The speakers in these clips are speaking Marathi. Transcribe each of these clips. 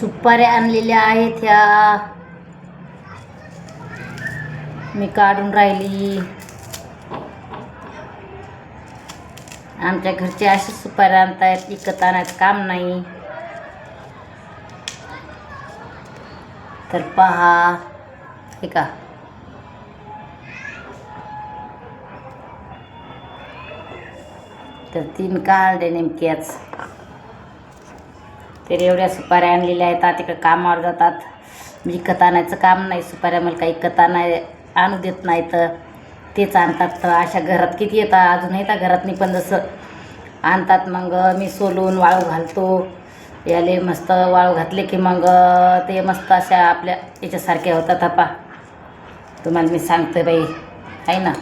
सुपाऱ्या आणलेल्या आहेत ह्या मी काढून राहिली. आमच्या घरचे असे सुपाऱ्या आणतायत, विकत आणायचं काम नाही. तर पहा हे का, तर 3 काढले नेमक्याच. तर एवढ्या सुपाऱ्या आणलेल्या आहेत. आता तिकडे कामावर जातात, विकत आणायचं काम नाही. सुपाऱ्या मला काही विकत आणू देत नाही, तर तेच आणतात. तर अशा घरात किती येतात, अजून येतात घरातनी पण जसं आणतात. मग मी सोलून वाळू घालतो. याले मस्त वाळू घातले की मग ते मस्त अशा आपल्या याच्यासारख्या होतात. पा तुम्हाला मी सांगते बाई, आहे ना,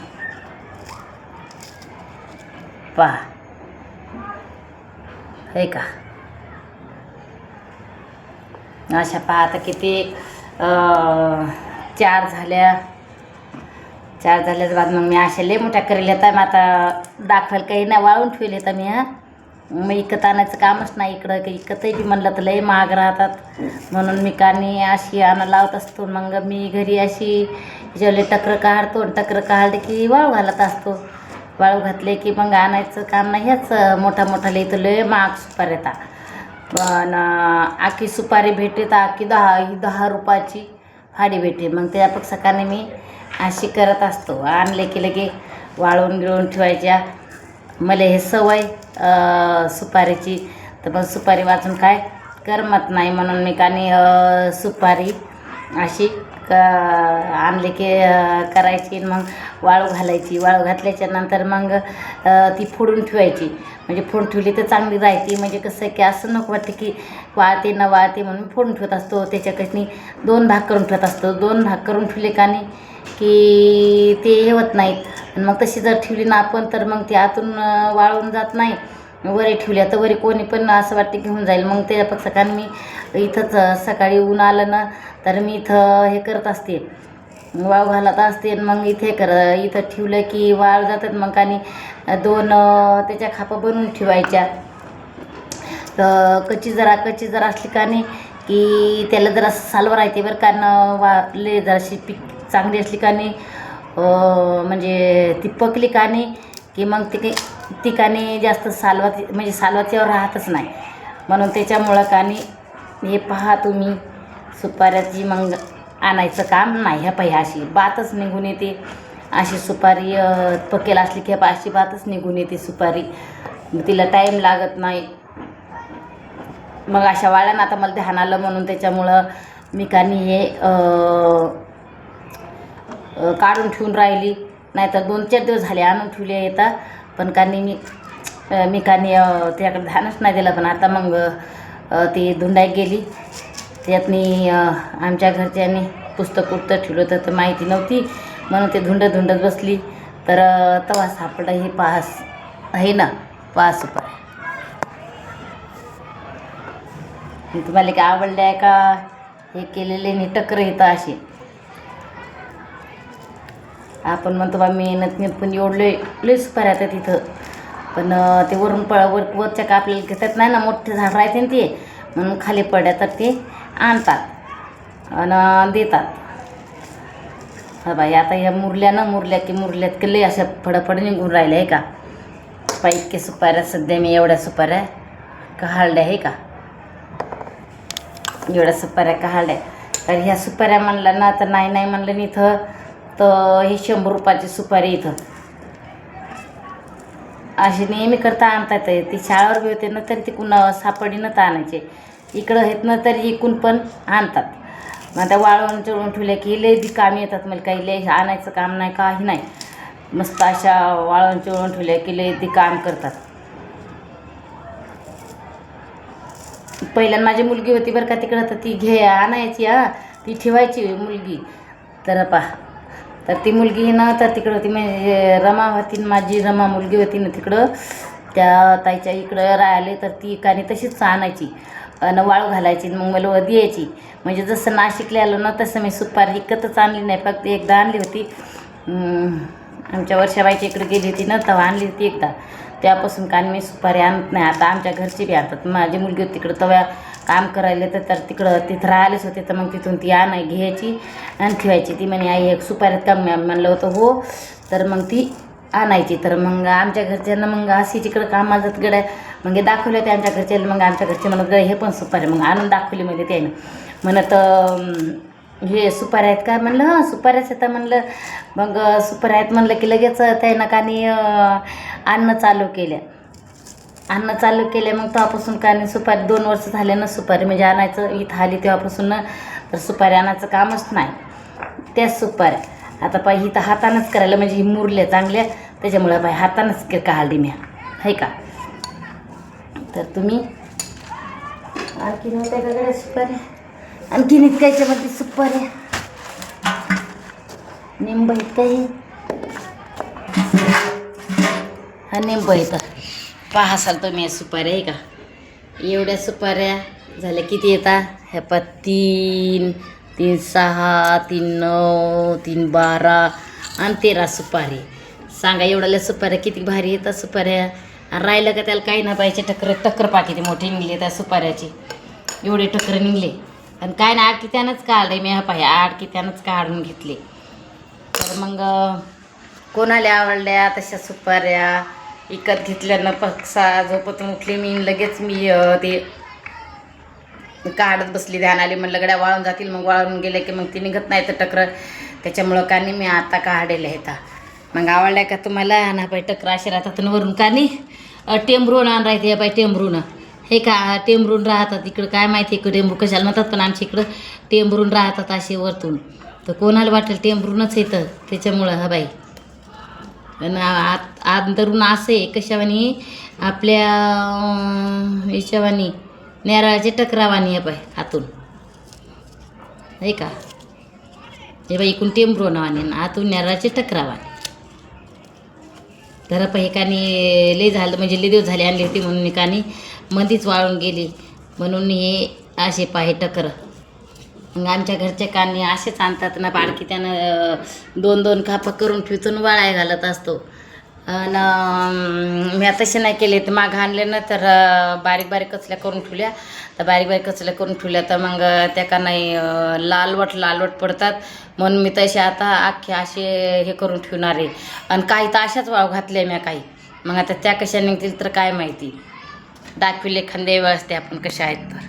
पहा हे का, अशा पाहता किती 4 झाल्या. 4 झाल्याच्या बाद मग मी अशा लय मोठ्या करेल. तर मग आता दाखवायला काही नाही, वाळून ठेवले. तर मी मग विकत आणायचं कामच नाही इकडं. काही विकतही बी म्हणलं तर लय महाग राहतात, म्हणून मी कानी अशी आणा लावत असतो. मग मी घरी अशी जेवले टकर काढतो, टकर काढले की वाळू घालत असतो. वाळू घातले की मग आणायचं काम नाही. ह्याच मोठा इथं लय महाग सुपारी येतात. पण आखी सुपारी भेटते तर आखी 10 रुपयाची फाडी भेटते. मग त्यापेक्षा काने मी अशी करत असतो. आणले की लगे वाळून गिळून ठेवायच्या. मला हे सवय सुपारीची. तर मग सुपारी वाचून काय करमत नाही, म्हणून मी कानी सुपारी अशी आणले की करायची. मग वाळू घालायची. वाळू घातल्याच्या नंतर मग ती फोडून ठेवायची. म्हणजे फोडून ठेवली तर चांगली राहते. म्हणजे कसं की असं नको वाटते की वाळते न वाळते, म्हणून फोडून ठेवत असतो. त्याच्याकडनी 2 भाग करून ठेवत असतो. 2 भाग करून ठेवले का नाही की ते हे होत नाहीत. मग तशी जर ठेवली ना आपण तर मग ती आतून वाळून जात नाही. वरी ठेवल्या तर वरी कोणी पण असं वाटते घेऊन जाईल. मग त्याच्यापेक्षा कारण मी इथंच सकाळी ऊन आलं ना तर मी इथं हे करत असते, वाळू घालत असते. मग इथे इथं ठेवलं की वाळ जातात. मग आणि 2 त्याच्या खापा बनवून ठेवायच्या. तर कच्ची जरा असली का नाही की त्याला जरा सालवर राहते बरं. कारण वाळले जराशी पीक चांगली असली का नाही, म्हणजे ती पकली का नाही की मग ती का नाही जास्त म्हणजे सालवातीवर राहतच नाही. म्हणून त्याच्यामुळं का नाही हे पहा तुम्ही, सुपाऱ्याची मग आणायचं काम नाही. ह्या पाहिजे अशी बातच निघून येते. अशी सुपारी पकेल असली की अशी बातच निघून येते सुपारी. तिला टाईम लागत नाही. मग अशा वाळ्यानं आता मला ध्यान आलं म्हणून त्याच्यामुळं मी कानी हे काढून ठेवून राहिली. नाहीतर 2-4 दिवस झाले आणून ठेवले येतात. पण कानी मी कानी त्याकडे ध्यानच नाही दिलं. पण आता मग ती धुंडाई गेली. त्यातनी आमच्या घरच्यांनी पुस्तक ठेवलं तर माहिती नव्हती, म्हणून ते धुंडत बसली. तर तवा सापडा हे पास आहे ना, पास सुपारी. तुम्हाला काय आवडले आहे का हे केलेले नि टकर येतं अशी. आपण म्हणतो बा मेहनत पण एवढले सुपाऱ्या येतात तिथं. पण ते वरच्या का आपल्याला घेतात नाही ना, मोठे झाड राहते ना ते, म्हणून खाली पडल्या तर ते आणतात आणि देतात. हा बाई, आता ह्या मुरल्यात केले अशा फडफड निघून राहिल्या आहे का. इतके सुपाऱ्या सध्या मी एवढ्या सुपाऱ्या काढल्या आहे का, एवढ्या सुपाऱ्या काढल्या. तर ह्या सुपाऱ्या म्हणलं ना तर नाही म्हणलं ना इथं तर ही 100 रुपयाची सुपारी इथं अशी नेहमी करता आणता येते. ती शाळेवर बी होते ना तरी तिकून सापडी न तर आणायचे. इकडं आहेत ना तरी इकून पण आणतात. मग त्या वाळवून चळून ठेवल्या की लय बी कामी येतात. मला काही लय आणायचं काम नाही, काही नाही. मस्त अशा वाळवून चळून ठेवल्या की लय ती काम करतात. पहिल्यानं माझी मुलगी होती बरं का तिकडं, तर ती आणायची. ती ठेवायची मुलगी. तर तर ती मुलगी ना तर तिकडं होती, म्हणजे रमा होती, माझी रमा मुलगी होती ना तिकडं त्या ताईच्या इकडं राहिले. तर ती कानी तशीच आणायची आणि वाळू घालायची. मग मला द्यायची. म्हणजे जसं नाशिकला आलो ना तसं मी सुपारी विकतच आणली नाही. फक्त एकदा आणली होती, आमच्या वर्षाबाईच्या इकडे गेली होती ना तेव्हा आणली होती एकदा. त्यापासून कानी मी सुपारी आणत नाही. आता आमच्या घरची बी आणतात. माझी मुलगी तिकडं तव्या काम करायला तर तिकडं तिथं राहिलेच होते. तर मग तिथून ती घ्यायची आणि ठेवायची. ती म्हणे आई एक सुपारीत कमी म्हणलं होतं हो. तर मग ती आणायची. तर मग आमच्या घरच्यांना मग अशी तिकडं कामाला जात गड्या मग हे दाखवले होते आमच्या घरचे. मग आमच्या घरचे म्हणत गड्या हे पण सुपारी मग आणून दाखवली म्हणजे त्यानं म्हणत हे सुपारी आहेत का. म्हणलं हां सुपाऱ्याच येतं म्हणलं. मग सुपारी आहेत म्हणलं की लगेच त्यानं कानी आणणं चालू केलं. मग तेव्हापासून कानी सुपारी 2 वर्ष झाले ना सुपारी म्हणजे आणायचं. इथं आली तेव्हापासून ना तर सुपारी आणायचं कामच नाही. त्याच सुपाऱ्या आता पाहिजे इथं हातानंच करायला म्हणजे ही मुरल्या चांगल्या त्याच्यामुळं बाई हातानंच काढली मी आहे का. तर तुम्ही आणखीन होत्या का गड्या सुपाऱ्या. आणखीन इतक्याच्यामध्ये सुपाऱ्या निंब आहेत काही हा निंब येतं पहा असाल तुम्ही सुपाऱ्या आहे का. एवढ्या सुपाऱ्या झाल्या किती येतात ह्या 3, 3, 6, 3, 9, 3, 12 आणि 13 सुपारी. सांगा एवढ्याला सुपाऱ्या किती भारी येतात सुपाऱ्या. आणि राहिलं का त्याला काही ना पाहिजे टक्कर पाकिती मोठी निघली त्या सुपाऱ्याची. एवढे टक्कर निघले आणि काय ना 8 कित्यानंच काढले मी. हा पाहि 8 कित्यानंच काढून घेतले. तर मग कोणाला आवडल्या तशा सुपाऱ्या विकत घेतल्यानं पक्सा झोपतून उठली मी लगेच मी ते काढत बसली. ध्यान आली म्हणलं गड्या वाळून जातील. मग वाळून गेले की मग ती निघत नाही तर टक्कर त्याच्यामुळं कानी मी आता काढलेलं आहे. मग आवडल्या का तुम्हाला ना बाई टक्कर असे राहतात वरून कानी टेंबरून राहते या बाई टेंबरून हे का टेंबरून राहतात. इकडं काय माहिती इकडं टेंबरू कशाला म्हणतात पण आमच्या इकडं टेंबरून राहतात असे वरतून. तर कोणाला वाटेल टेंबरूनच येतं त्याच्यामुळं हा बाई. आणि आंतरून असे कशावानी आपल्या याच्यावानी नेराळाचे टकरावानी आहे बाई आतून आहे का. हे बाई इकून टेंबरू नावाने आतून नेराळाचे टकरावानी. तर पाहि कानी लई झालं म्हणजे लई दिवस झाले आणली होती म्हणून कानी मधीच वाळून गेली म्हणून हे असे पाहे टकर. मग आमच्या घरच्या कानी असेच आणतात ना बाळकी त्यानं 2-2 कापा करून ठेवून वाळाय घालत असतो. आणि मी तसे नाही केले तर मागं आणले ना तर बारीक कचल्या करून ठेवल्या. तर बारीक कचल्या करून ठेवल्या तर मग त्या का नाही लालवट पडतात म्हणून मी तसे आता अख्खे असे हे करून ठेवणार आहे. आणि काही तर अशाच वाव घातल्या मी काही. मग आता त्या कशा निघतील तर काय माहिती. दाखविले एखाद्या वेळेस ते आपण कशा आहेत.